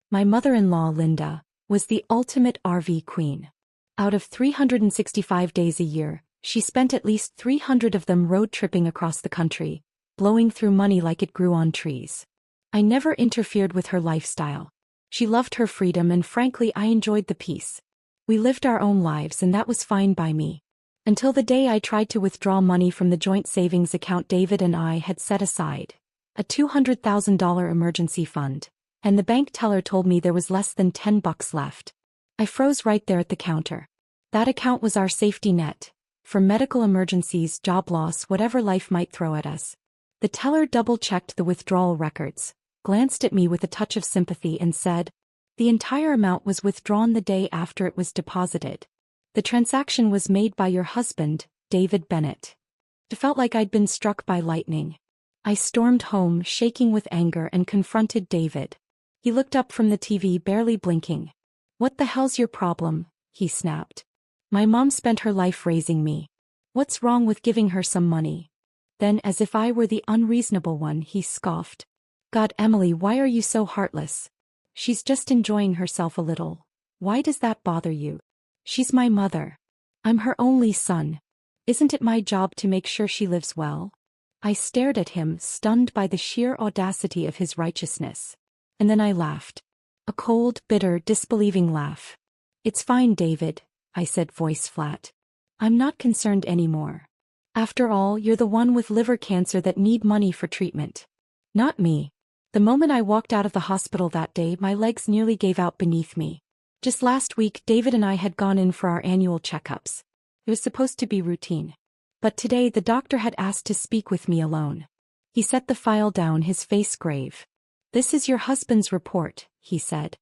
My mother-in-law, Linda, was the ultimate RV queen. Out of 365 days a year, she spent at least 300 of them road tripping across the country, blowing through money like it grew on trees. I never interfered with her lifestyle. She loved her freedom and frankly I enjoyed the peace. We lived our own lives and that was fine by me. Until the day I tried to withdraw money from the joint savings account David and I had set aside, a $200,000 emergency fund, and the bank teller told me there was less than $10 left. I froze right there at the counter. That account was our safety net, for medical emergencies, job loss, whatever life might throw at us. The teller double-checked the withdrawal records, glanced at me with a touch of sympathy and said, "The entire amount was withdrawn the day after it was deposited. The transaction was made by your husband, David Bennett." It felt like I'd been struck by lightning. I stormed home, shaking with anger, and confronted David. He looked up from the TV, barely blinking. "What the hell's your problem?" he snapped. "My mom spent her life raising me. What's wrong with giving her some money?" Then, as if I were the unreasonable one, he scoffed. "God, Emily, why are you so heartless? She's just enjoying herself a little. Why does that bother you? She's my mother. I'm her only son. Isn't it my job to make sure she lives well?" I stared at him, stunned by the sheer audacity of his righteousness. And then I laughed. A cold, bitter, disbelieving laugh. "It's fine, David," I said, voice flat. "I'm not concerned anymore. After all, you're the one with liver cancer that need money for treatment. Not me." The moment I walked out of the hospital that day, my legs nearly gave out beneath me. Just last week, David and I had gone in for our annual checkups. It was supposed to be routine. But today the doctor had asked to speak with me alone. He set the file down, his face grave. "This is your husband's report," he said.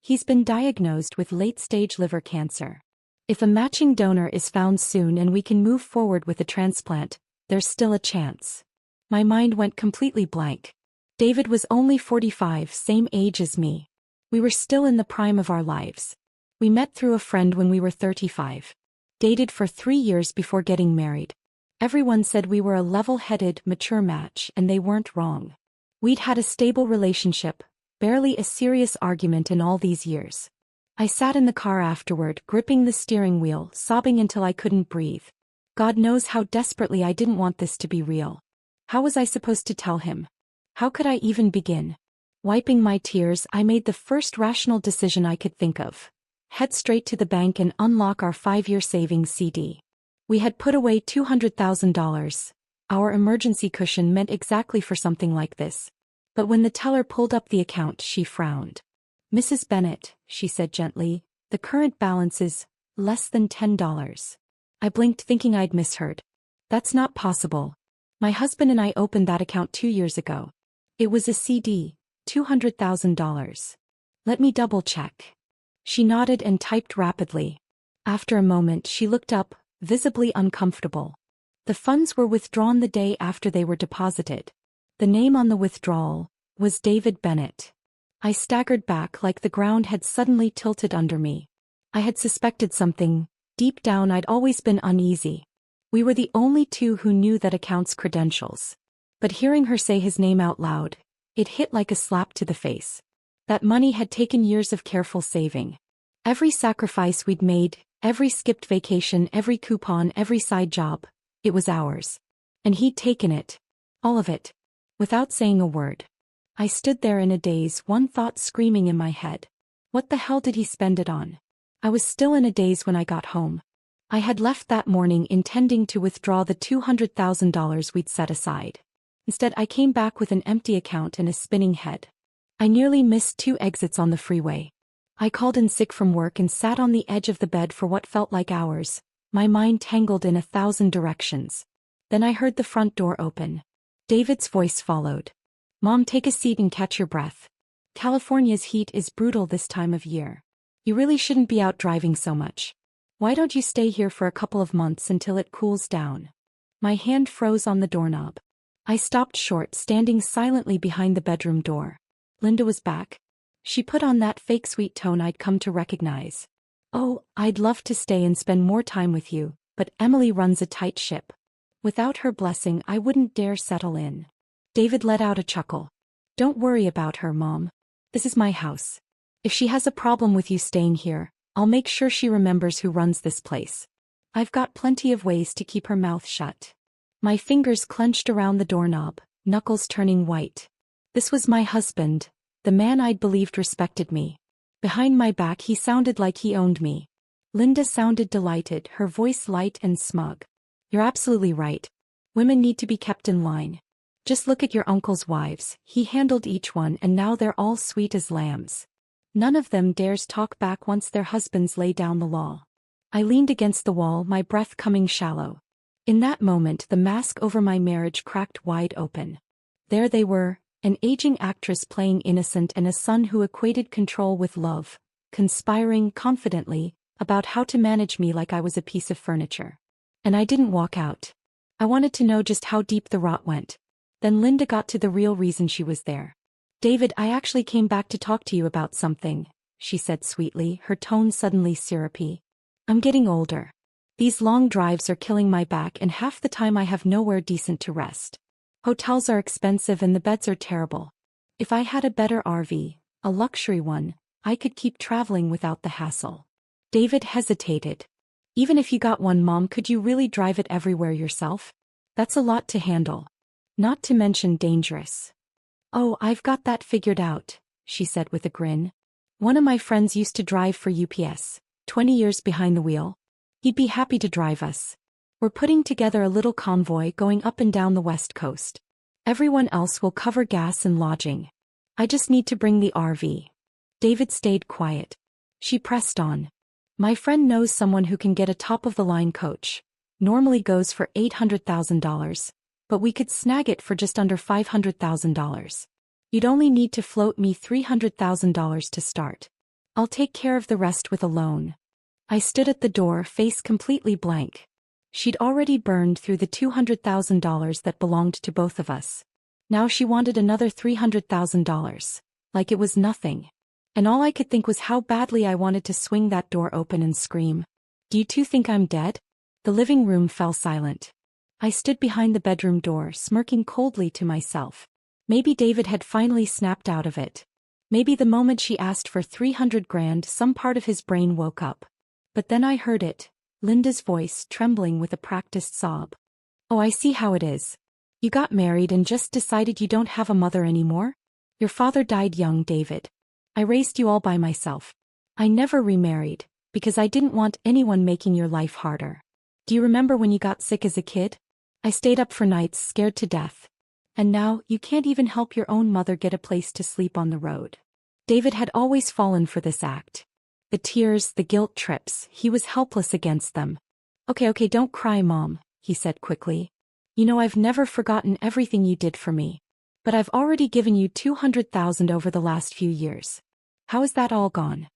"He's been diagnosed with late-stage liver cancer. If a matching donor is found soon and we can move forward with a transplant, there's still a chance." My mind went completely blank. David was only 45, same age as me. We were still in the prime of our lives. We met through a friend when we were 35. Dated for 3 years before getting married. Everyone said we were a level-headed, mature match, and they weren't wrong. We'd had a stable relationship, barely a serious argument in all these years. I sat in the car afterward, gripping the steering wheel, sobbing until I couldn't breathe. God knows how desperately I didn't want this to be real. How was I supposed to tell him? How could I even begin? Wiping my tears, I made the first rational decision I could think of. Head straight to the bank and unlock our 5-year savings CD. We had put away $200,000. Our emergency cushion meant exactly for something like this. But when the teller pulled up the account, she frowned. "Mrs. Bennett," she said gently, "the current balance is less than $10. I blinked, thinking I'd misheard. "That's not possible. My husband and I opened that account 2 years ago. It was a CD, $200,000. Let me double-check." She nodded and typed rapidly. After a moment, she looked up, visibly uncomfortable. The funds were withdrawn the day after they were deposited. The name on the withdrawal was David Bennett. I staggered back like the ground had suddenly tilted under me. I had suspected something. Deep down I'd always been uneasy. We were the only two who knew that account's credentials. But hearing her say his name out loud, it hit like a slap to the face. That money had taken years of careful saving. Every sacrifice we'd made, every skipped vacation, every coupon, every side job, it was ours. And he'd taken it. All of it. Without saying a word. I stood there in a daze, one thought screaming in my head. What the hell did he spend it on? I was still in a daze when I got home. I had left that morning intending to withdraw the $200,000 we'd set aside. Instead, I came back with an empty account and a spinning head. I nearly missed 2 exits on the freeway. I called in sick from work and sat on the edge of the bed for what felt like hours, my mind tangled in 1,000 directions. Then I heard the front door open. David's voice followed. "Mom, take a seat and catch your breath. California's heat is brutal this time of year. You really shouldn't be out driving so much. Why don't you stay here for a couple of months until it cools down?" My hand froze on the doorknob. I stopped short, standing silently behind the bedroom door. Linda was back. She put on that fake sweet tone I'd come to recognize. "Oh, I'd love to stay and spend more time with you, but Emily runs a tight ship. Without her blessing, I wouldn't dare settle in." David let out a chuckle. "Don't worry about her, Mom. This is my house. If she has a problem with you staying here, I'll make sure she remembers who runs this place. I've got plenty of ways to keep her mouth shut. My fingers clenched around the doorknob, knuckles turning white. This was my husband, the man I'd believed respected me. Behind my back he sounded like he owned me. Linda sounded delighted, her voice light and smug. You're absolutely right. Women need to be kept in line. Just look at your uncle's wives, he handled each one and now they're all sweet as lambs. None of them dares talk back once their husbands lay down the law. I leaned against the wall, my breath coming shallow. In that moment the mask over my marriage cracked wide open. There they were, an aging actress playing innocent and a son who equated control with love, conspiring confidently about how to manage me like I was a piece of furniture. And I didn't walk out. I wanted to know just how deep the rot went. Then Linda got to the real reason she was there. David, I actually came back to talk to you about something, she said sweetly, her tone suddenly syrupy. I'm getting older. These long drives are killing my back and half the time I have nowhere decent to rest. Hotels are expensive and the beds are terrible. If I had a better RV, a luxury one, I could keep traveling without the hassle. David hesitated. Even if you got one, Mom, could you really drive it everywhere yourself? That's a lot to handle. Not to mention dangerous. Oh, I've got that figured out, she said with a grin. One of my friends used to drive for UPS, 20 years behind the wheel. He'd be happy to drive us. We're putting together a little convoy going up and down the West Coast. Everyone else will cover gas and lodging. I just need to bring the RV. David stayed quiet. She pressed on. My friend knows someone who can get a top-of-the-line coach. Normally goes for $800,000, but we could snag it for just under $500,000. You'd only need to float me $300,000 to start. I'll take care of the rest with a loan. I stood at the door, face completely blank. She'd already burned through the $200,000 that belonged to both of us. Now she wanted another $300,000. Like it was nothing. And all I could think was how badly I wanted to swing that door open and scream. Do you two think I'm dead? The living room fell silent. I stood behind the bedroom door, smirking coldly to myself. Maybe David had finally snapped out of it. Maybe the moment she asked for $300,000 some part of his brain woke up. But then I heard it, Linda's voice trembling with a practiced sob. Oh, I see how it is. You got married and just decided you don't have a mother anymore? Your father died young, David. I raised you all by myself. I never remarried, because I didn't want anyone making your life harder. Do you remember when you got sick as a kid? I stayed up for nights scared to death. And now, you can't even help your own mother get a place to sleep on the road. David had always fallen for this act. The tears, the guilt trips, he was helpless against them. Okay, don't cry, Mom, he said quickly. You know I've never forgotten everything you did for me. But I've already given you $200,000 over the last few years. How is that all gone?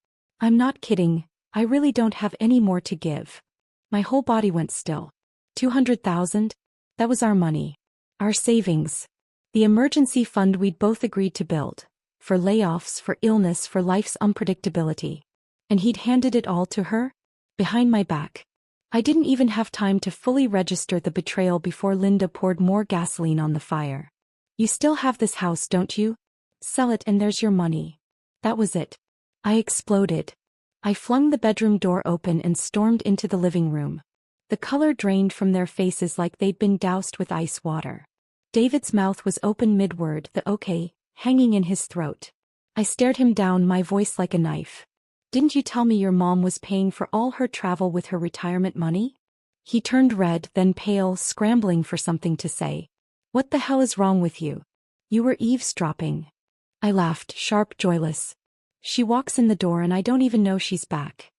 I'm not kidding, I really don't have any more to give. My whole body went still. $200,000? That was our money. Our savings. The emergency fund we'd both agreed to build. For layoffs, for illness, for life's unpredictability. And he'd handed it all to her? Behind my back. I didn't even have time to fully register the betrayal before Linda poured more gasoline on the fire. You still have this house, don't you? Sell it and there's your money. That was it. I exploded. I flung the bedroom door open and stormed into the living room. The color drained from their faces like they'd been doused with ice water. David's mouth was open mid-word, the okay, hanging in his throat. I stared him down, my voice like a knife. Didn't you tell me your mom was paying for all her travel with her retirement money? He turned red, then pale, scrambling for something to say. What the hell is wrong with you? You were eavesdropping. I laughed, sharp, joyless. She walks in the door and I don't even know she's back.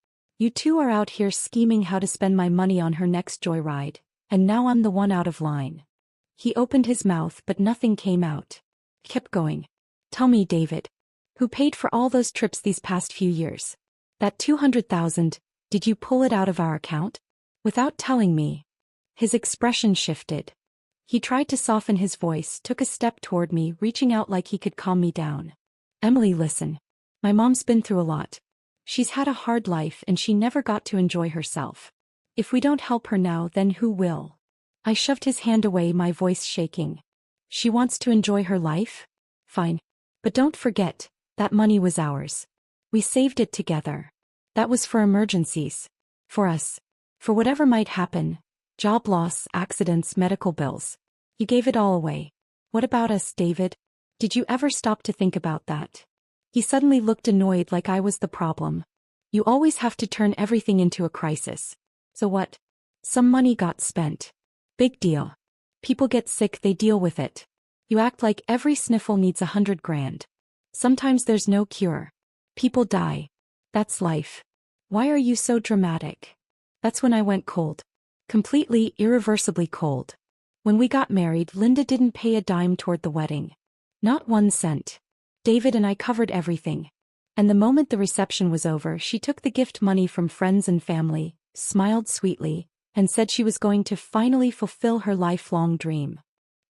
You two are out here scheming how to spend my money on her next joyride, and now I'm the one out of line. He opened his mouth but nothing came out. Kept going. Tell me, David. Who paid for all those trips these past few years? That $200,000, did you pull it out of our account? Without telling me. His expression shifted. He tried to soften his voice, took a step toward me, reaching out like he could calm me down. Emily, listen. My mom's been through a lot. She's had a hard life and she never got to enjoy herself. If we don't help her now, then who will? I shoved his hand away, my voice shaking. She wants to enjoy her life? Fine. But don't forget, that money was ours. We saved it together. That was for emergencies. For us. For whatever might happen. Job loss, accidents, medical bills. You gave it all away. What about us, David? Did you ever stop to think about that? He suddenly looked annoyed, like I was the problem. You always have to turn everything into a crisis. So what? Some money got spent. Big deal. People get sick, they deal with it. You act like every sniffle needs 100 grand. Sometimes there's no cure. People die. That's life. Why are you so dramatic? That's when I went cold. Completely, irreversibly cold. When we got married, Linda didn't pay a dime toward the wedding. Not 1 cent. David and I covered everything. And the moment the reception was over, she took the gift money from friends and family, smiled sweetly, and said she was going to finally fulfill her lifelong dream.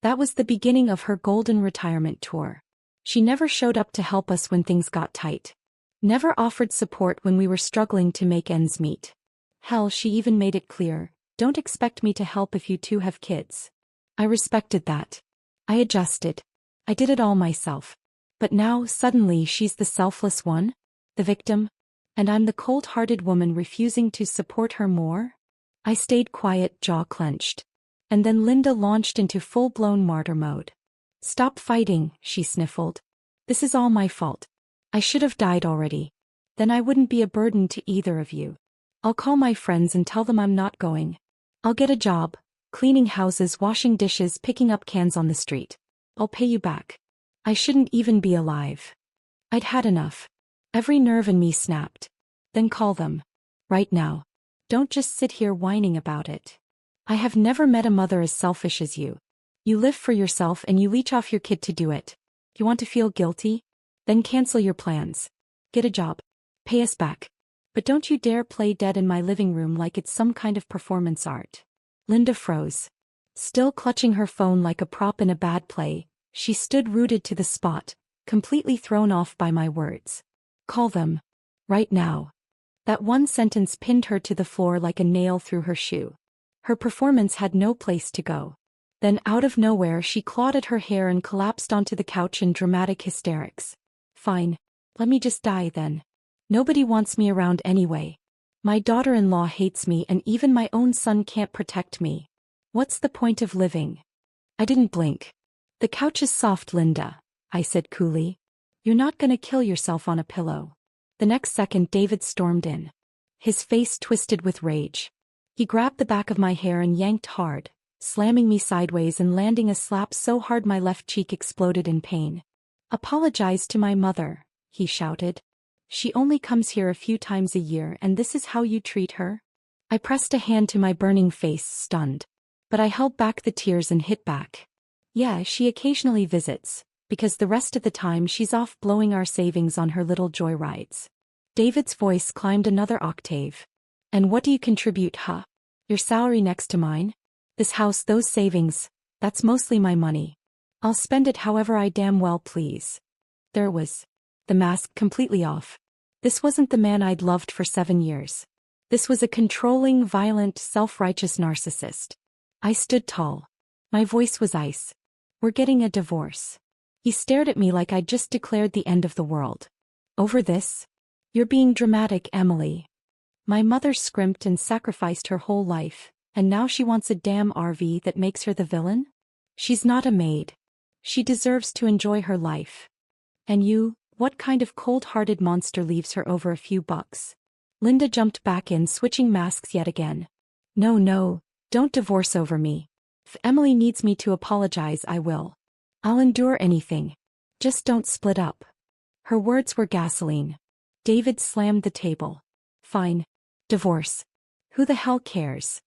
That was the beginning of her golden retirement tour. She never showed up to help us when things got tight. Never offered support when we were struggling to make ends meet. Hell, she even made it clear, don't expect me to help if you two have kids. I respected that. I adjusted. I did it all myself. But now, suddenly, she's the selfless one? The victim? And I'm the cold-hearted woman refusing to support her more? I stayed quiet, jaw clenched. And then Linda launched into full-blown martyr mode. Stop fighting, she sniffled. This is all my fault. I should have died already. Then I wouldn't be a burden to either of you. I'll call my friends and tell them I'm not going. I'll get a job, cleaning houses, washing dishes, picking up cans on the street. I'll pay you back. I shouldn't even be alive. I'd had enough. Every nerve in me snapped. Then call them. Right now. Don't just sit here whining about it. I have never met a mother as selfish as you. You live for yourself and you leech off your kid to do it. You want to feel guilty? Then cancel your plans. Get a job. Pay us back. But don't you dare play dead in my living room like it's some kind of performance art. Linda froze. Still clutching her phone like a prop in a bad play, she stood rooted to the spot, completely thrown off by my words. Call them. Right now. That one sentence pinned her to the floor like a nail through her shoe. Her performance had no place to go. Then out of nowhere she clawed at her hair and collapsed onto the couch in dramatic hysterics. Fine. Let me just die then. Nobody wants me around anyway. My daughter-in-law hates me and even my own son can't protect me. What's the point of living? I didn't blink. The couch is soft, Linda, I said coolly. You're not gonna kill yourself on a pillow. The next second David stormed in. His face twisted with rage. He grabbed the back of my hair and yanked hard, slamming me sideways and landing a slap so hard my left cheek exploded in pain. Apologize to my mother, he shouted. She only comes here a few times a year and this is how you treat her? I pressed a hand to my burning face, stunned. But I held back the tears and hit back. Yeah, she occasionally visits, because the rest of the time she's off blowing our savings on her little joyrides. David's voice climbed another octave. And what do you contribute, huh? Your salary next to mine? This house, those savings, that's mostly my money. I'll spend it however I damn well please. There it was. The mask completely off. This wasn't the man I'd loved for 7 years. This was a controlling, violent, self-righteous narcissist. I stood tall. My voice was ice. We're getting a divorce. He stared at me like I'd just declared the end of the world. Over this? You're being dramatic, Emily. My mother scrimped and sacrificed her whole life, and now she wants a damn RV that makes her the villain? She's not a maid. She deserves to enjoy her life. And you, what kind of cold-hearted monster leaves her over a few bucks? Linda jumped back in, switching masks yet again. No, don't divorce over me. If Emily needs me to apologize, I will. I'll endure anything. Just don't split up. Her words were gasoline. David slammed the table. Fine. Divorce. Who the hell cares?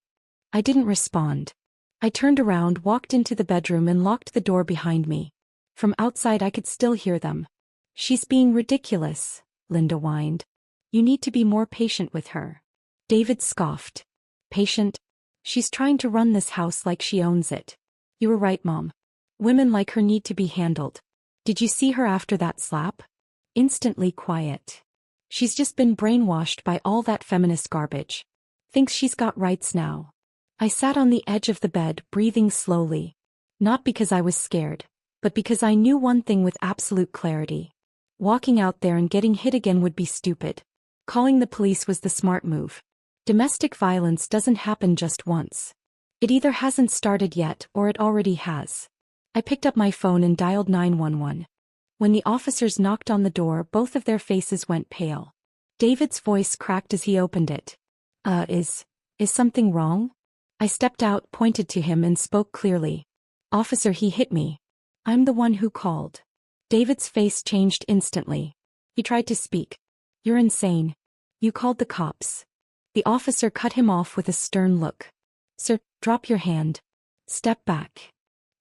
I didn't respond. I turned around, walked into the bedroom and locked the door behind me. From outside I could still hear them. She's being ridiculous, Linda whined. You need to be more patient with her. David scoffed. Patient? She's trying to run this house like she owns it. You were right, Mom. Women like her need to be handled. Did you see her after that slap? Instantly quiet. She's just been brainwashed by all that feminist garbage. Thinks she's got rights now. I sat on the edge of the bed, breathing slowly. Not because I was scared, but because I knew one thing with absolute clarity. Walking out there and getting hit again would be stupid. Calling the police was the smart move. Domestic violence doesn't happen just once. It either hasn't started yet or it already has. I picked up my phone and dialed 911. When the officers knocked on the door, both of their faces went pale. David's voice cracked as he opened it. Is something wrong? I stepped out, pointed to him and spoke clearly. Officer, he hit me. I'm the one who called. David's face changed instantly. He tried to speak. You're insane. You called the cops. The officer cut him off with a stern look. Sir, drop your hand. Step back.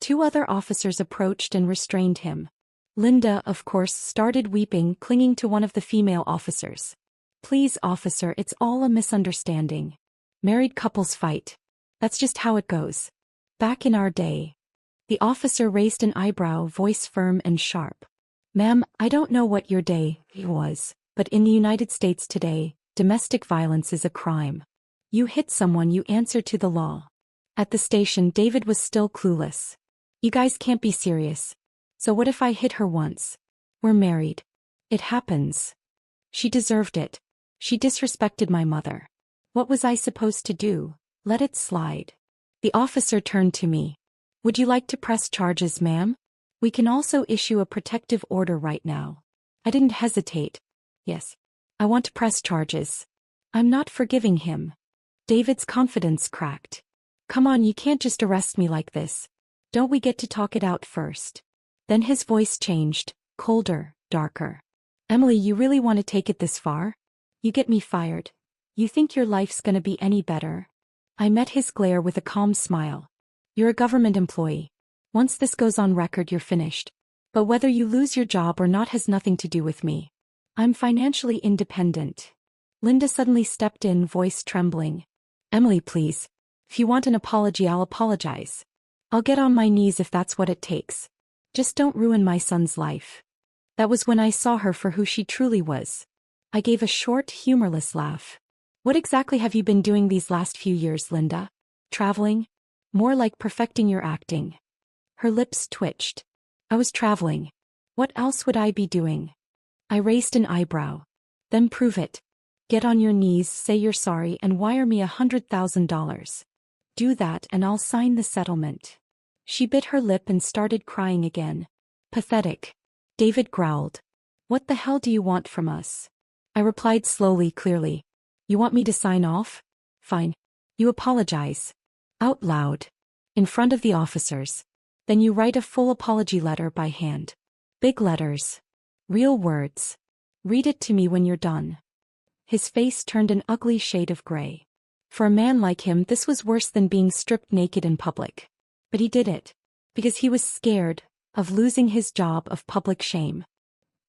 Two other officers approached and restrained him. Linda, of course, started weeping, clinging to one of the female officers. Please, officer, it's all a misunderstanding. Married couples fight. That's just how it goes. Back in our day. The officer raised an eyebrow, voice firm and sharp. Ma'am, I don't know what your day was, but in the United States today, domestic violence is a crime. You hit someone, you answer to the law. At the station, David was still clueless. You guys can't be serious. So what if I hit her once? We're married. It happens. She deserved it. She disrespected my mother. What was I supposed to do? Let it slide. The officer turned to me. Would you like to press charges, ma'am? We can also issue a protective order right now. I didn't hesitate. Yes. I want to press charges. I'm not forgiving him. David's confidence cracked. Come on, you can't just arrest me like this. Don't we get to talk it out first? Then his voice changed, colder, darker. Emily, you really want to take it this far? You get me fired. You think your life's gonna be any better? I met his glare with a calm smile. You're a government employee. Once this goes on record, you're finished. But whether you lose your job or not has nothing to do with me. I'm financially independent. Linda suddenly stepped in, voice trembling. Emily, please. If you want an apology, I'll apologize. I'll get on my knees if that's what it takes. Just don't ruin my son's life. That was when I saw her for who she truly was. I gave a short, humorless laugh. What exactly have you been doing these last few years, Linda? Traveling? More like perfecting your acting. Her lips twitched. I was traveling. What else would I be doing? I raised an eyebrow. Then prove it. Get on your knees, say you're sorry, and wire me $100,000. Do that and I'll sign the settlement. She bit her lip and started crying again. Pathetic. David growled. What the hell do you want from us? I replied slowly, clearly. You want me to sign off? Fine. You apologize. Out loud. In front of the officers. Then you write a full apology letter by hand. Big letters. Real words. Read it to me when you're done. His face turned an ugly shade of gray. For a man like him, this was worse than being stripped naked in public. But he did it. Because he was scared of losing his job, of public shame.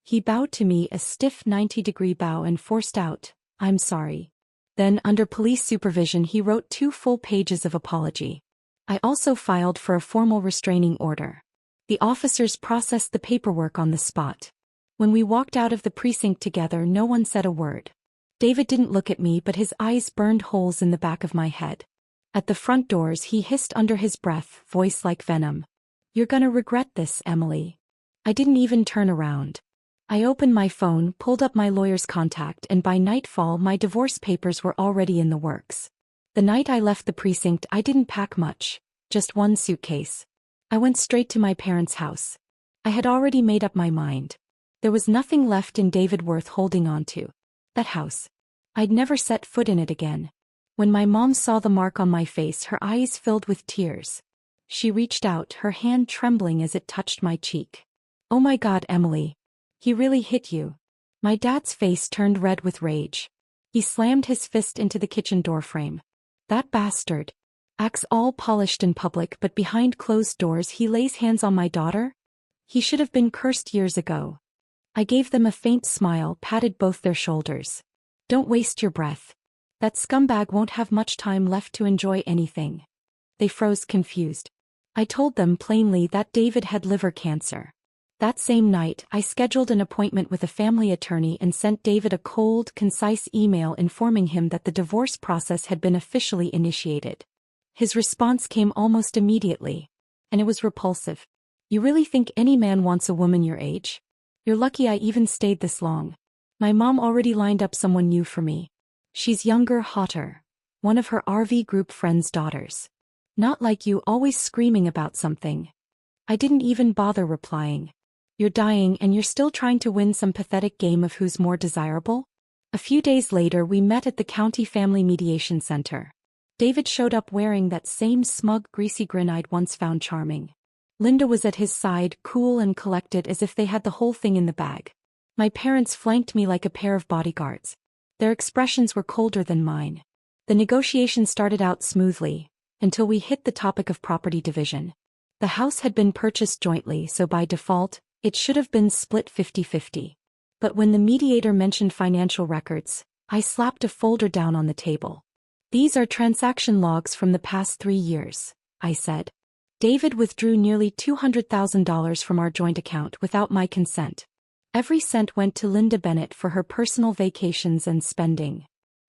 He bowed to me, a stiff 90-degree bow, and forced out, I'm sorry. Then, under police supervision, he wrote 2 full pages of apology. I also filed for a formal restraining order. The officers processed the paperwork on the spot. When we walked out of the precinct together, no one said a word. David didn't look at me, but his eyes burned holes in the back of my head. At the front doors, he hissed under his breath, voice like venom. You're gonna regret this, Emily. I didn't even turn around. I opened my phone, pulled up my lawyer's contact, and by nightfall my divorce papers were already in the works. The night I left the precinct, I didn't pack much, just 1 suitcase. I went straight to my parents' house. I had already made up my mind. There was nothing left in David worth holding on to. That house. I'd never set foot in it again. When my mom saw the mark on my face, her eyes filled with tears. She reached out, her hand trembling as it touched my cheek. Oh my God, Emily. He really hit you. My dad's face turned red with rage. He slammed his fist into the kitchen doorframe. That bastard. Acts all polished in public, but behind closed doors he lays hands on my daughter? He should have been cursed years ago. I gave them a faint smile, patted both their shoulders. Don't waste your breath. That scumbag won't have much time left to enjoy anything. They froze, confused. I told them plainly that David had liver cancer. That same night, I scheduled an appointment with a family attorney and sent David a cold, concise email informing him that the divorce process had been officially initiated. His response came almost immediately. And it was repulsive. You really think any man wants a woman your age? You're lucky I even stayed this long. My mom already lined up someone new for me. She's younger, hotter. One of her RV group friends' daughters. Not like you, always screaming about something. I didn't even bother replying. You're dying and you're still trying to win some pathetic game of who's more desirable? A few days later we met at the County Family Mediation Center. David showed up wearing that same smug, greasy grin I'd once found charming. Linda was at his side, cool and collected as if they had the whole thing in the bag. My parents flanked me like a pair of bodyguards. Their expressions were colder than mine. The negotiation started out smoothly, until we hit the topic of property division. The house had been purchased jointly, so by default, it should have been split 50-50. But when the mediator mentioned financial records, I slapped a folder down on the table. These are transaction logs from the past 3 years, I said. David withdrew nearly $200,000 from our joint account without my consent. Every cent went to Linda Bennett for her personal vacations and spending.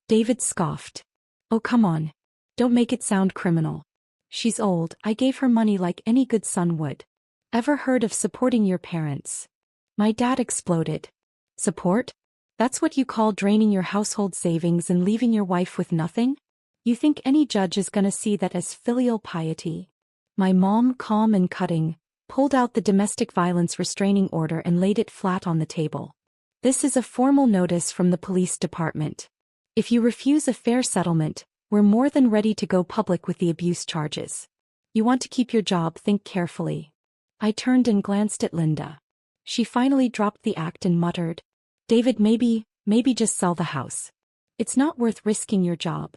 David scoffed. Oh, come on. Don't make it sound criminal. She's old, I gave her money like any good son would. Ever heard of supporting your parents? My dad exploded. Support? That's what you call draining your household savings and leaving your wife with nothing? You think any judge is gonna see that as filial piety? My mom, calm and cutting, pulled out the domestic violence restraining order and laid it flat on the table. This is a formal notice from the police department. If you refuse a fair settlement, we're more than ready to go public with the abuse charges. You want to keep your job, think carefully. I turned and glanced at Linda. She finally dropped the act and muttered, David, maybe just sell the house. It's not worth risking your job.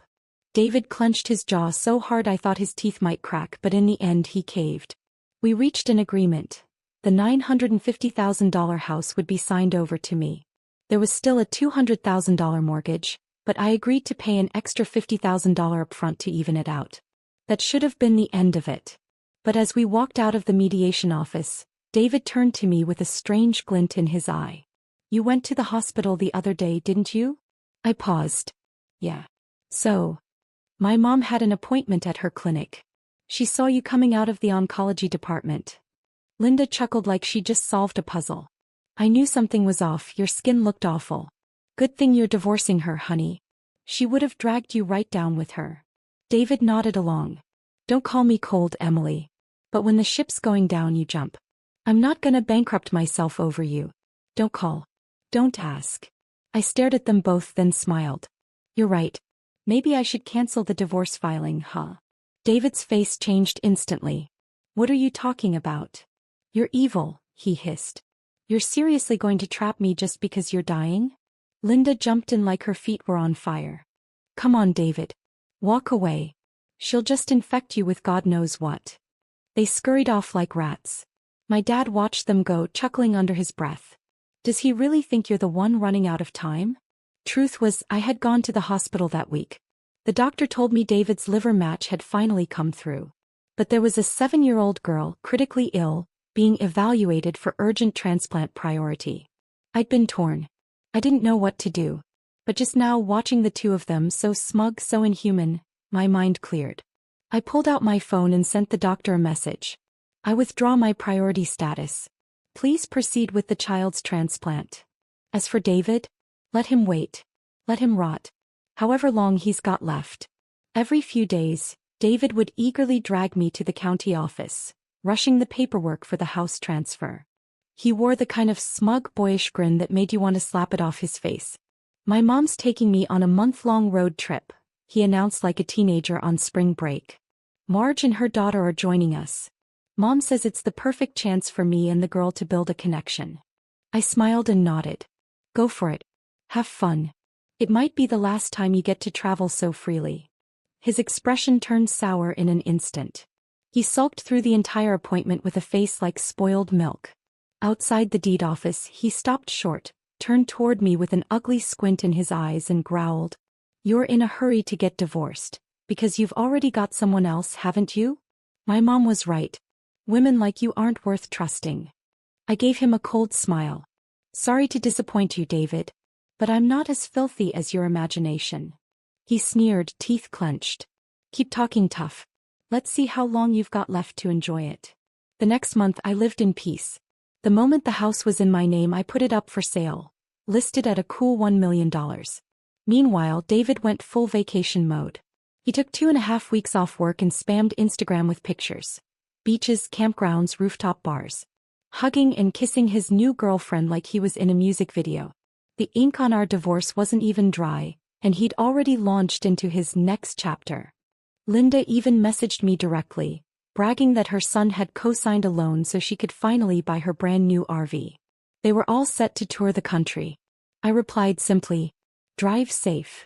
David clenched his jaw so hard I thought his teeth might crack, but in the end he caved. We reached an agreement. The $950,000 house would be signed over to me. There was still a $200,000 mortgage, but I agreed to pay an extra $50,000 upfront to even it out. That should have been the end of it. But as we walked out of the mediation office, David turned to me with a strange glint in his eye. You went to the hospital the other day, didn't you? I paused. Yeah. So. My mom had an appointment at her clinic. She saw you coming out of the oncology department. Linda chuckled like she just solved a puzzle. I knew something was off, your skin looked awful. Good thing you're divorcing her, honey. She would have dragged you right down with her. David nodded along. Don't call me cold, Emily. But when the ship's going down you jump. I'm not gonna bankrupt myself over you. Don't call. Don't ask. I stared at them both then smiled. You're right. Maybe I should cancel the divorce filing, huh? David's face changed instantly. What are you talking about? You're evil, he hissed. You're seriously going to trap me just because you're dying? Linda jumped in like her feet were on fire. Come on, David. Walk away. She'll just infect you with God knows what. They scurried off like rats. My dad watched them go, chuckling under his breath. Does he really think you're the one running out of time? Truth was, I had gone to the hospital that week. The doctor told me David's liver match had finally come through. But there was a 7-year-old girl, critically ill, being evaluated for urgent transplant priority. I'd been torn. I didn't know what to do. But just now, watching the two of them, so smug, so inhuman, my mind cleared. I pulled out my phone and sent the doctor a message. I withdraw my priority status. Please proceed with the child's transplant. As for David, let him wait. Let him rot. However long he's got left. Every few days, David would eagerly drag me to the county office, rushing the paperwork for the house transfer. He wore the kind of smug, boyish grin that made you want to slap it off his face. My mom's taking me on a month-long road trip, he announced like a teenager on spring break. Marge and her daughter are joining us. Mom says it's the perfect chance for me and the girl to build a connection. I smiled and nodded. Go for it. Have fun. It might be the last time you get to travel so freely. His expression turned sour in an instant. He sulked through the entire appointment with a face like spoiled milk. Outside the deed office, he stopped short, turned toward me with an ugly squint in his eyes and growled. You're in a hurry to get divorced, because you've already got someone else, haven't you? My mom was right. Women like you aren't worth trusting. I gave him a cold smile. Sorry to disappoint you, David. But I'm not as filthy as your imagination. He sneered, teeth clenched. Keep talking tough. Let's see how long you've got left to enjoy it. The next month I lived in peace. The moment the house was in my name, I put it up for sale, listed at a cool $1 million. Meanwhile, David went full vacation mode. He took 2.5 weeks off work and spammed Instagram with pictures. Beaches, campgrounds, rooftop bars. Hugging and kissing his new girlfriend like he was in a music video. The ink on our divorce wasn't even dry, and he'd already launched into his next chapter. Linda even messaged me directly, bragging that her son had co-signed a loan so she could finally buy her brand new RV. They were all set to tour the country. I replied simply, "Drive safe."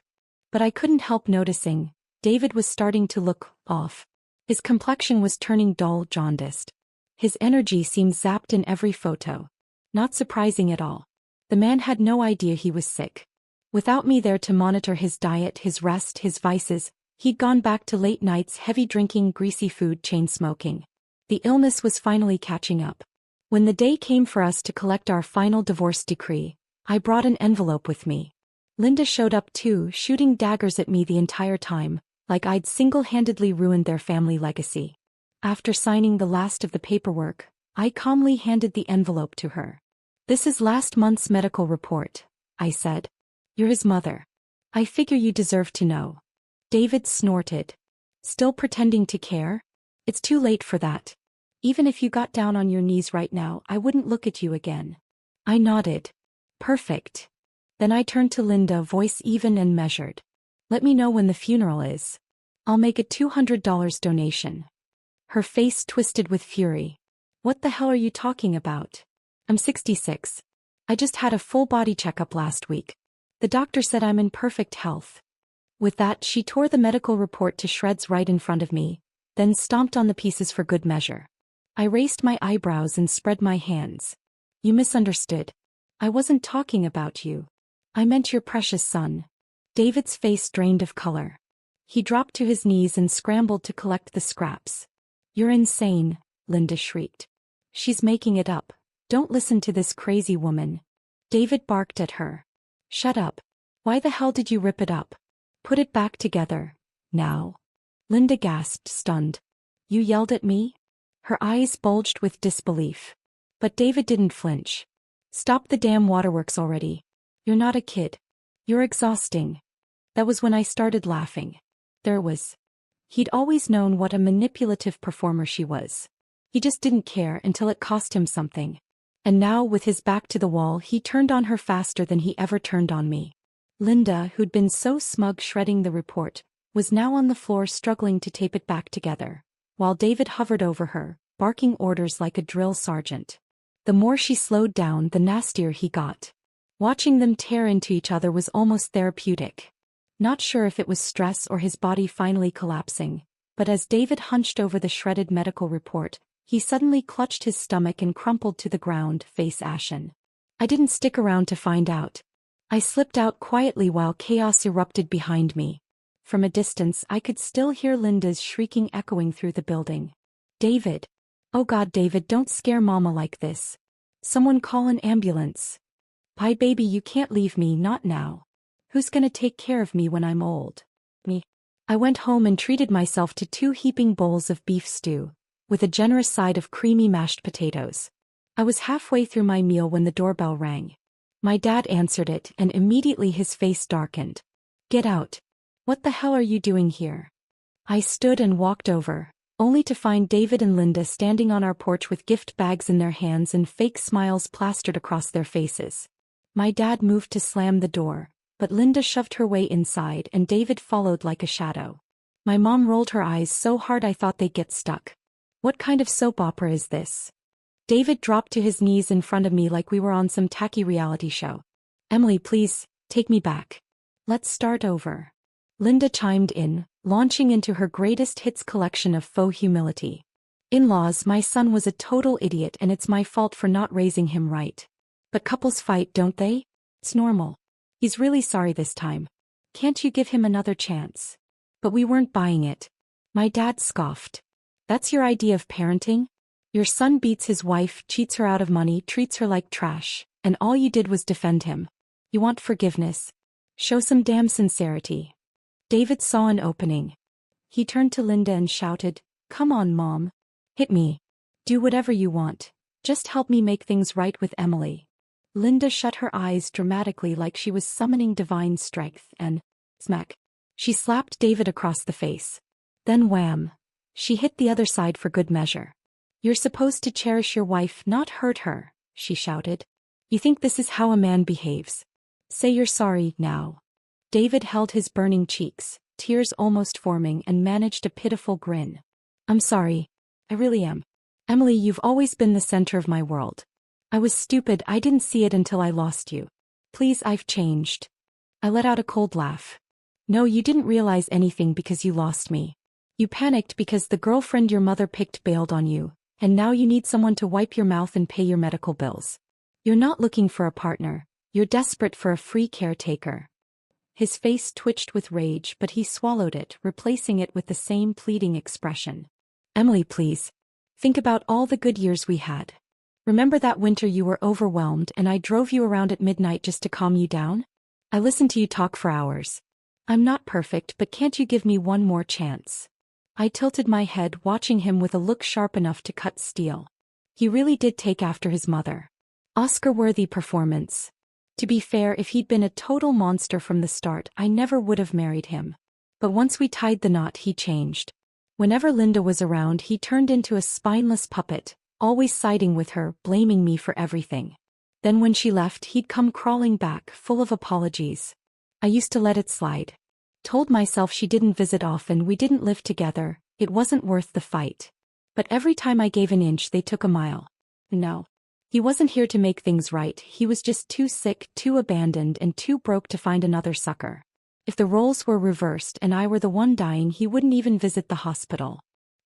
But I couldn't help noticing, David was starting to look off. His complexion was turning dull, jaundiced. His energy seemed zapped in every photo. Not surprising at all. The man had no idea he was sick. Without me there to monitor his diet, his rest, his vices, he'd gone back to late nights, heavy drinking, greasy food, chain smoking. The illness was finally catching up. When the day came for us to collect our final divorce decree, I brought an envelope with me. Linda showed up too, shooting daggers at me the entire time, like I'd single-handedly ruined their family legacy. After signing the last of the paperwork, I calmly handed the envelope to her. "This is last month's medical report," I said. "You're his mother. I figure you deserve to know." David snorted. "Still pretending to care? It's too late for that. Even if you got down on your knees right now, I wouldn't look at you again." I nodded. "Perfect." Then I turned to Linda, voice even and measured. "Let me know when the funeral is. I'll make a $200 donation." Her face twisted with fury. "What the hell are you talking about? I'm 66. I just had a full body checkup last week. The doctor said I'm in perfect health." With that, she tore the medical report to shreds right in front of me, then stomped on the pieces for good measure. I raised my eyebrows and spread my hands. "You misunderstood. I wasn't talking about you. I meant your precious son." David's face drained of color. He dropped to his knees and scrambled to collect the scraps. "You're insane," Linda shrieked. "She's making it up. Don't listen to this crazy woman." David barked at her. "Shut up. Why the hell did you rip it up? Put it back together, now." Linda gasped, stunned. "You yelled at me?" Her eyes bulged with disbelief. But David didn't flinch. "Stop the damn waterworks already. You're not a kid. You're exhausting." That was when I started laughing. There it was. He'd always known what a manipulative performer she was. He just didn't care until it cost him something. And now, with his back to the wall, he turned on her faster than he ever turned on me. Linda, who'd been so smug shredding the report, was now on the floor struggling to tape it back together, while David hovered over her, barking orders like a drill sergeant. The more she slowed down, the nastier he got. Watching them tear into each other was almost therapeutic. Not sure if it was stress or his body finally collapsing, but as David hunched over the shredded medical report, he suddenly clutched his stomach and crumpled to the ground, face ashen. I didn't stick around to find out. I slipped out quietly while chaos erupted behind me. From a distance, I could still hear Linda's shrieking echoing through the building. "David! Oh God, David, don't scare Mama like this. Someone call an ambulance. Bye, baby, you can't leave me, not now. Who's gonna take care of me when I'm old?" Me. I went home and treated myself to 2 heaping bowls of beef stew, with a generous side of creamy mashed potatoes. I was halfway through my meal when the doorbell rang. My dad answered it, and immediately his face darkened. "Get out. What the hell are you doing here?" I stood and walked over, only to find David and Linda standing on our porch with gift bags in their hands and fake smiles plastered across their faces. My dad moved to slam the door, but Linda shoved her way inside and David followed like a shadow. My mom rolled her eyes so hard I thought they'd get stuck. "What kind of soap opera is this?" David dropped to his knees in front of me like we were on some tacky reality show. "Emily, please, take me back. Let's start over." Linda chimed in, launching into her greatest hits collection of faux humility. "In-laws, my son was a total idiot and it's my fault for not raising him right. But couples fight, don't they? It's normal. He's really sorry this time. Can't you give him another chance?" But we weren't buying it. My dad scoffed. "That's your idea of parenting? Your son beats his wife, cheats her out of money, treats her like trash, and all you did was defend him. You want forgiveness? Show some damn sincerity." David saw an opening. He turned to Linda and shouted, "Come on, Mom. Hit me. Do whatever you want. Just help me make things right with Emily. Linda shut her eyes dramatically like she was summoning divine strength and, smack, she slapped David across the face. Then wham, she hit the other side for good measure. You're supposed to cherish your wife, not hurt her, she shouted. You think this is how a man behaves? Say you're sorry, now. David held his burning cheeks, tears almost forming, and managed a pitiful grin. I'm sorry. I really am. Emily, you've always been the center of my world. I was stupid, I didn't see it until I lost you. Please, I've changed. I let out a cold laugh. No, you didn't realize anything because you lost me. You panicked because the girlfriend your mother picked bailed on you, and now you need someone to wipe your mouth and pay your medical bills. You're not looking for a partner, you're desperate for a free caretaker. His face twitched with rage, but he swallowed it, replacing it with the same pleading expression. Emily, please. Think about all the good years we had. Remember that winter you were overwhelmed and I drove you around at midnight just to calm you down? I listened to you talk for hours. I'm not perfect, but can't you give me one more chance? I tilted my head, watching him with a look sharp enough to cut steel. He really did take after his mother. Oscar-worthy performance. To be fair, if he'd been a total monster from the start, I never would have married him. But once we tied the knot, he changed. Whenever Linda was around, he turned into a spineless puppet, always siding with her, blaming me for everything. Then when she left, he'd come crawling back, full of apologies. I used to let it slide. Told myself she didn't visit often, we didn't live together, it wasn't worth the fight. But every time I gave an inch, they took a mile. No. He wasn't here to make things right, he was just too sick, too abandoned, and too broke to find another sucker. If the roles were reversed and I were the one dying, he wouldn't even visit the hospital.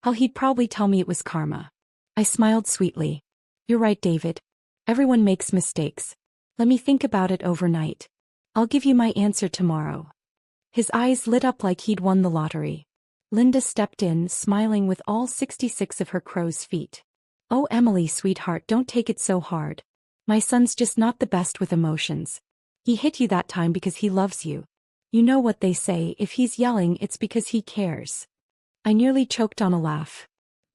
Hell, he'd probably tell me it was karma. I smiled sweetly. You're right, David. Everyone makes mistakes. Let me think about it overnight. I'll give you my answer tomorrow. His eyes lit up like he'd won the lottery. Linda stepped in, smiling with all 66 of her crow's feet. Oh, Emily, sweetheart, don't take it so hard. My son's just not the best with emotions. He hit you that time because he loves you. You know what they say, if he's yelling, it's because he cares. I nearly choked on a laugh.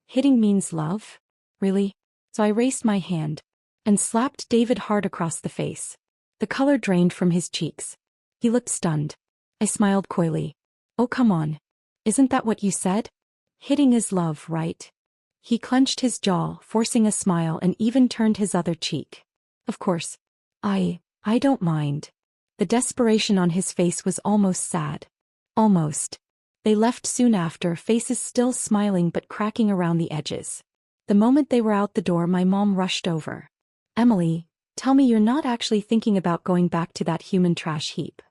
Hitting means love? Really? So I raised my hand and slapped David hard across the face. The color drained from his cheeks. He looked stunned. I smiled coyly. Oh, come on. Isn't that what you said? Hitting is love, right? He clenched his jaw, forcing a smile, and even turned his other cheek. Of course. I don't mind. The desperation on his face was almost sad. Almost. They left soon after, faces still smiling but cracking around the edges. The moment they were out the door, my mom rushed over. Emily, tell me you're not actually thinking about going back to that human trash heap.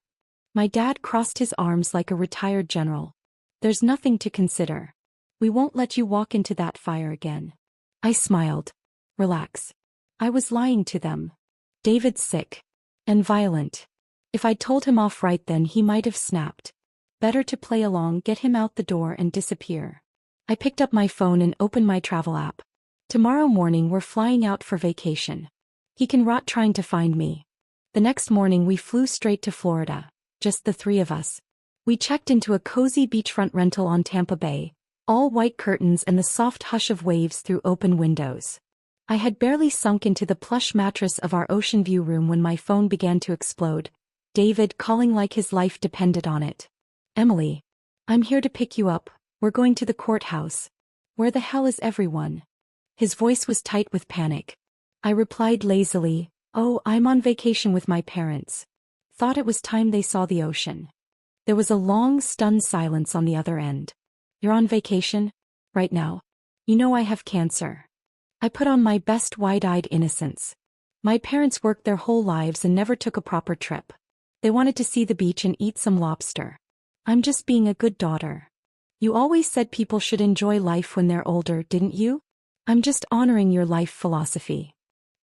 My dad crossed his arms like a retired general. There's nothing to consider. We won't let you walk into that fire again. I smiled. Relax. I was lying to them. David's sick. And violent. If I'd told him off right then, he might have snapped. Better to play along, get him out the door and disappear. I picked up my phone and opened my travel app. Tomorrow morning we're flying out for vacation. He can rot trying to find me. The next morning we flew straight to Florida. Just the three of us. We checked into a cozy beachfront rental on Tampa Bay. All white curtains and the soft hush of waves through open windows. I had barely sunk into the plush mattress of our ocean view room when my phone began to explode. David calling like his life depended on it. Emily. I'm here to pick you up, we're going to the courthouse. Where the hell is everyone? His voice was tight with panic. I replied lazily, oh, I'm on vacation with my parents. Thought it was time they saw the ocean. There was a long, stunned silence on the other end. You're on vacation? Right now? You know I have cancer. I put on my best wide-eyed innocence. My parents worked their whole lives and never took a proper trip. They wanted to see the beach and eat some lobster. I'm just being a good daughter. You always said people should enjoy life when they're older, didn't you? I'm just honoring your life philosophy.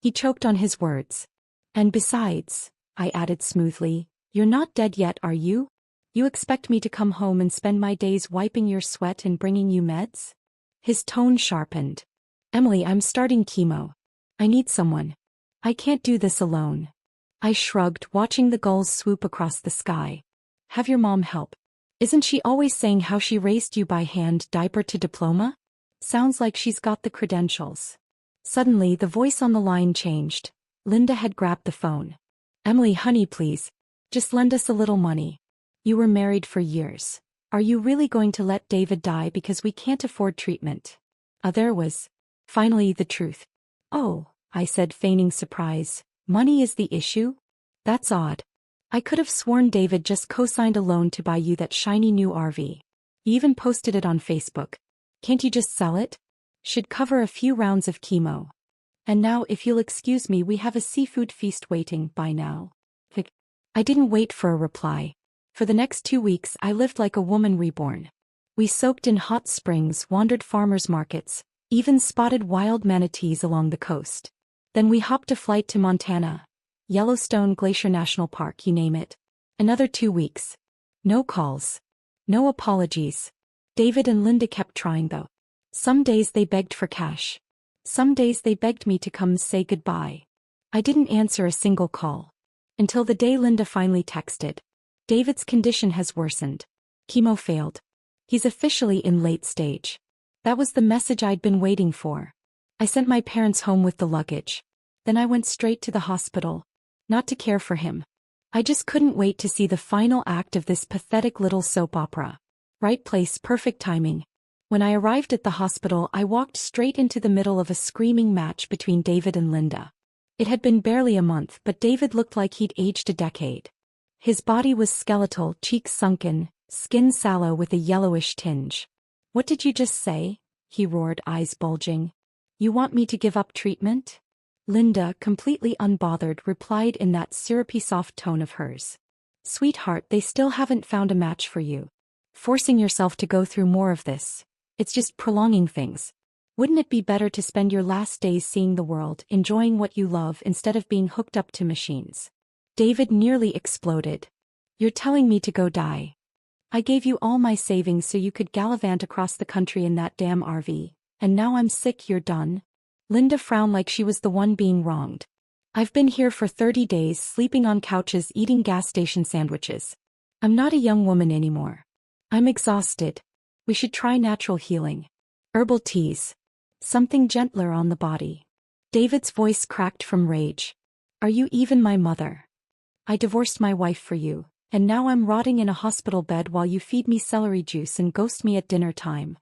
He choked on his words. And besides, I added smoothly, you're not dead yet, are you? You expect me to come home and spend my days wiping your sweat and bringing you meds? His tone sharpened. Emily, I'm starting chemo. I need someone. I can't do this alone. I shrugged, watching the gulls swoop across the sky. Have your mom help. Isn't she always saying how she raised you by hand, diaper to diploma? Sounds like she's got the credentials. Suddenly, the voice on the line changed. Linda had grabbed the phone. Emily, honey, please. Just lend us a little money. You were married for years. Are you really going to let David die because we can't afford treatment? There was finally the truth. Oh, I said, feigning surprise. Money is the issue? That's odd. I could have sworn David just co-signed a loan to buy you that shiny new RV. He even posted it on Facebook. Can't you just sell it? Should cover a few rounds of chemo. And now, if you'll excuse me, we have a seafood feast waiting by now. I didn't wait for a reply. For the next 2 weeks, I lived like a woman reborn. We soaked in hot springs, wandered farmers' markets, even spotted wild manatees along the coast. Then we hopped a flight to Montana, Yellowstone Glacier National Park, you name it. Another 2 weeks. No calls. No apologies. David and Linda kept trying though. Some days they begged for cash. Some days they begged me to come say goodbye. I didn't answer a single call. Until the day Linda finally texted. David's condition has worsened. Chemo failed. He's officially in late stage. That was the message I'd been waiting for. I sent my parents home with the luggage. Then I went straight to the hospital. Not to care for him. I just couldn't wait to see the final act of this pathetic little soap opera. Right place, perfect timing. When I arrived at the hospital, I walked straight into the middle of a screaming match between David and Linda. It had been barely a month, but David looked like he'd aged a decade. His body was skeletal, cheeks sunken, skin sallow with a yellowish tinge. What did you just say? He roared, eyes bulging. You want me to give up treatment? Linda, completely unbothered, replied in that syrupy soft tone of hers. Sweetheart, they still haven't found a match for you. Forcing yourself to go through more of this. It's just prolonging things. Wouldn't it be better to spend your last days seeing the world, enjoying what you love instead of being hooked up to machines? David nearly exploded. You're telling me to go die. I gave you all my savings so you could gallivant across the country in that damn RV, and now I'm sick, you're done? Linda frowned like she was the one being wronged. I've been here for 30 days, sleeping on couches, eating gas station sandwiches. I'm not a young woman anymore. I'm exhausted. We should try natural healing. Herbal teas. Something gentler on the body. David's voice cracked from rage. Are you even my mother? I divorced my wife for you, and now I'm rotting in a hospital bed while you feed me celery juice and ghost me at dinner time.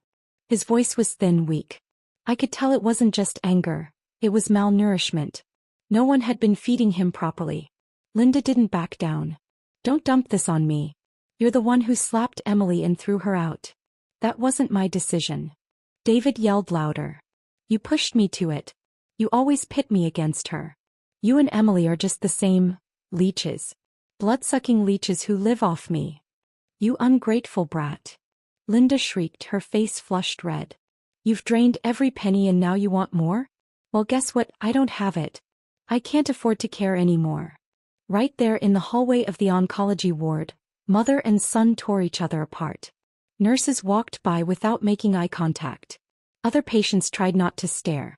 His voice was thin, weak. I could tell it wasn't just anger, it was malnourishment. No one had been feeding him properly. Linda didn't back down. Don't dump this on me. You're the one who slapped Emily and threw her out. That wasn't my decision. David yelled louder. You pushed me to it. You always pit me against her. You and Emily are just the same, leeches. Blood-sucking leeches who live off me. You ungrateful brat. Linda shrieked, her face flushed red. You've drained every penny and now you want more? Well, guess what? I don't have it. I can't afford to care anymore. Right there in the hallway of the oncology ward, mother and son tore each other apart. Nurses walked by without making eye contact. Other patients tried not to stare.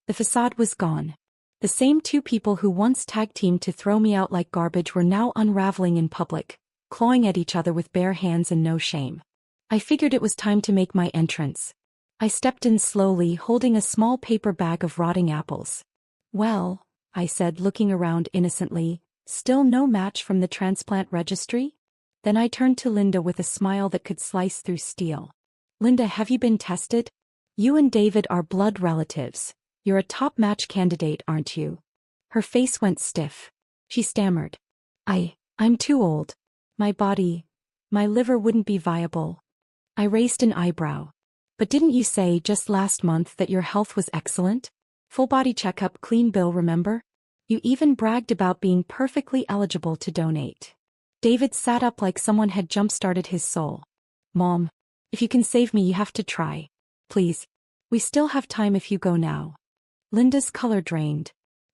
The facade was gone. The same two people who once tag-teamed to throw me out like garbage were now unraveling in public, clawing at each other with bare hands and no shame. I figured it was time to make my entrance. I stepped in slowly, holding a small paper bag of rotting apples. Well, I said, looking around innocently, still no match from the transplant registry? Then I turned to Linda with a smile that could slice through steel. Linda, have you been tested? You and David are blood relatives. You're a top match candidate, aren't you? Her face went stiff. She stammered. I'm too old. My liver wouldn't be viable. I raised an eyebrow. But didn't you say just last month that your health was excellent? Full body checkup, clean bill, remember? You even bragged about being perfectly eligible to donate. David sat up like someone had jump-started his soul. Mom, if you can save me, you have to try. Please. We still have time if you go now. Linda's color drained.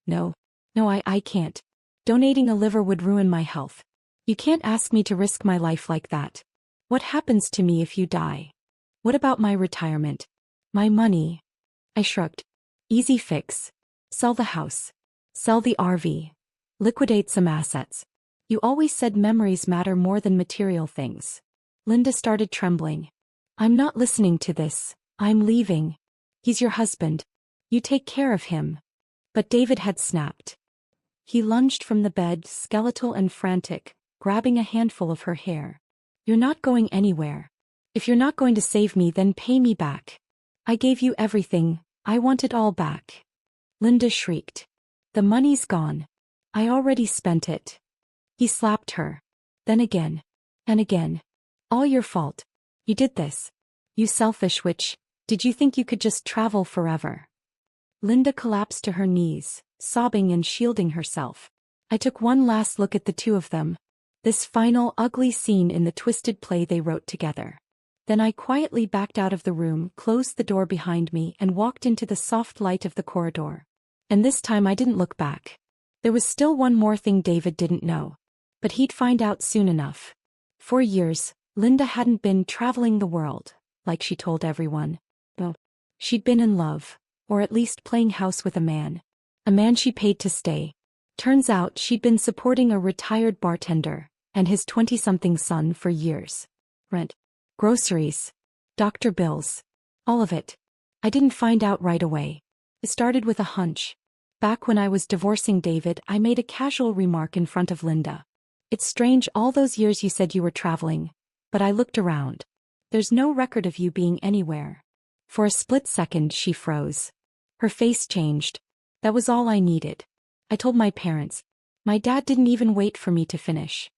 No, I can't. Donating a liver would ruin my health. You can't ask me to risk my life like that. What happens to me if you die? What about my retirement? My money? I shrugged. Easy fix. Sell the house. Sell the RV. Liquidate some assets. You always said memories matter more than material things. Linda started trembling. I'm not listening to this. I'm leaving. He's your husband. You take care of him. But David had snapped. He lunged from the bed, skeletal and frantic, grabbing a handful of her hair. You're not going anywhere. If you're not going to save me, then pay me back. I gave you everything, I want it all back. Linda shrieked. The money's gone. I already spent it. He slapped her. Then again. And again. All your fault. You did this. You selfish witch, did you think you could just travel forever? Linda collapsed to her knees, sobbing and shielding herself. I took one last look at the two of them. This final ugly scene in the twisted play they wrote together. Then I quietly backed out of the room, closed the door behind me, and walked into the soft light of the corridor. And this time I didn't look back. There was still one more thing David didn't know. But he'd find out soon enough. For years, Linda hadn't been traveling the world, like she told everyone. No. She'd been in love, or at least playing house with a man. A man she paid to stay. Turns out she'd been supporting a retired bartender and his 20-something son for years. Rent. Groceries. Doctor bills. All of it. I didn't find out right away. It started with a hunch. Back when I was divorcing David, I made a casual remark in front of Linda. It's strange, all those years you said you were traveling. But I looked around. There's no record of you being anywhere. For a split second she froze. Her face changed. That was all I needed. I told my parents. My dad didn't even wait for me to finish.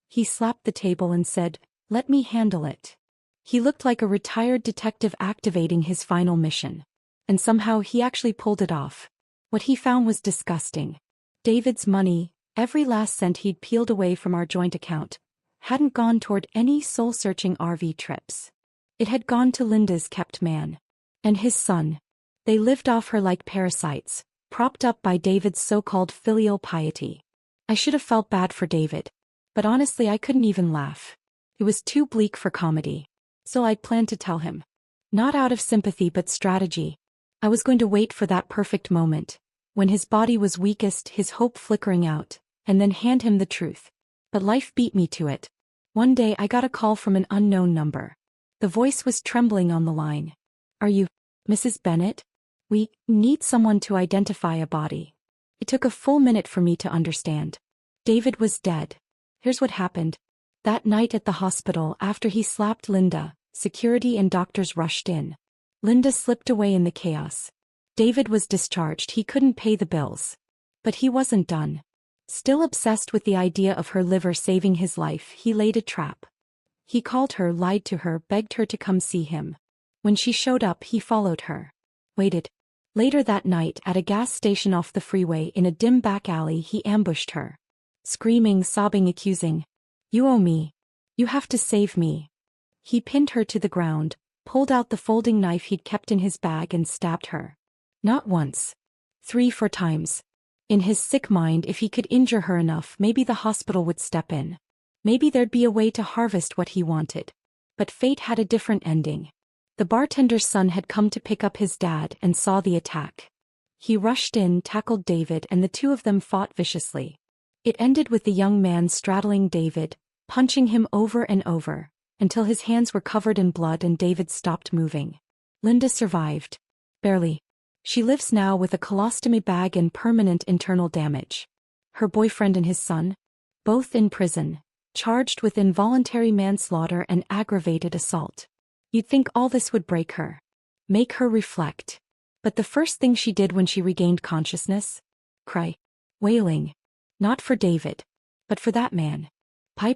He slapped the table and said, "Let me handle it." He looked like a retired detective activating his final mission. And somehow he actually pulled it off. What he found was disgusting. David's money, every last cent he'd peeled away from our joint account, hadn't gone toward any soul-searching RV trips. It had gone to Linda's kept man. And his son. They lived off her like parasites, propped up by David's so-called filial piety. I should have felt bad for David. But honestly I couldn't even laugh. It was too bleak for comedy. So I'd planned to tell him. Not out of sympathy but strategy. I was going to wait for that perfect moment, when his body was weakest, his hope flickering out, and then hand him the truth. But life beat me to it. One day I got a call from an unknown number. The voice was trembling on the line. Are you Mrs. Bennett? We need someone to identify a body. It took a full minute for me to understand. David was dead. Here's what happened. That night at the hospital after he slapped Linda, security and doctors rushed in. Linda slipped away in the chaos. David was discharged, he couldn't pay the bills. But he wasn't done. Still obsessed with the idea of her liver saving his life, he laid a trap. He called her, lied to her, begged her to come see him. When she showed up, he followed her. Waited. Later that night, at a gas station off the freeway in a dim back alley, he ambushed her. Screaming, sobbing, accusing. You owe me. You have to save me. He pinned her to the ground, pulled out the folding knife he'd kept in his bag and stabbed her. Not once. 3-4 times. In his sick mind, if he could injure her enough, maybe the hospital would step in. Maybe there'd be a way to harvest what he wanted. But fate had a different ending. The bartender's son had come to pick up his dad and saw the attack. He rushed in, tackled David, and the two of them fought viciously. It ended with the young man straddling David, punching him over and over, until his hands were covered in blood and David stopped moving. Linda survived. Barely. She lives now with a colostomy bag and permanent internal damage. Her boyfriend and his son? Both in prison, charged with involuntary manslaughter and aggravated assault. You'd think all this would break her. Make her reflect. But the first thing she did when she regained consciousness? Cry. Wailing. Not for David. But for that man.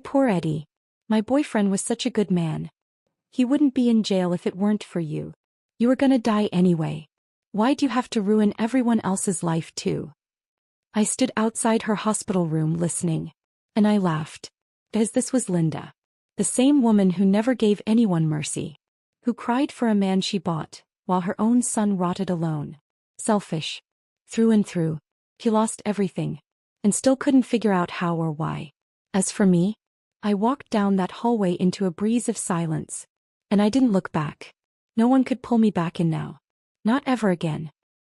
Poor Eddie. My boyfriend was such a good man. He wouldn't be in jail if it weren't for you. You were gonna die anyway. Why'd you have to ruin everyone else's life too? I stood outside her hospital room listening. And I laughed. Because this was Linda. The same woman who never gave anyone mercy. Who cried for a man she bought, while her own son rotted alone. Selfish. Through and through. He lost everything. And still couldn't figure out how or why. As for me, I walked down that hallway into a breeze of silence. And I didn't look back. No one could pull me back in now. Not ever again.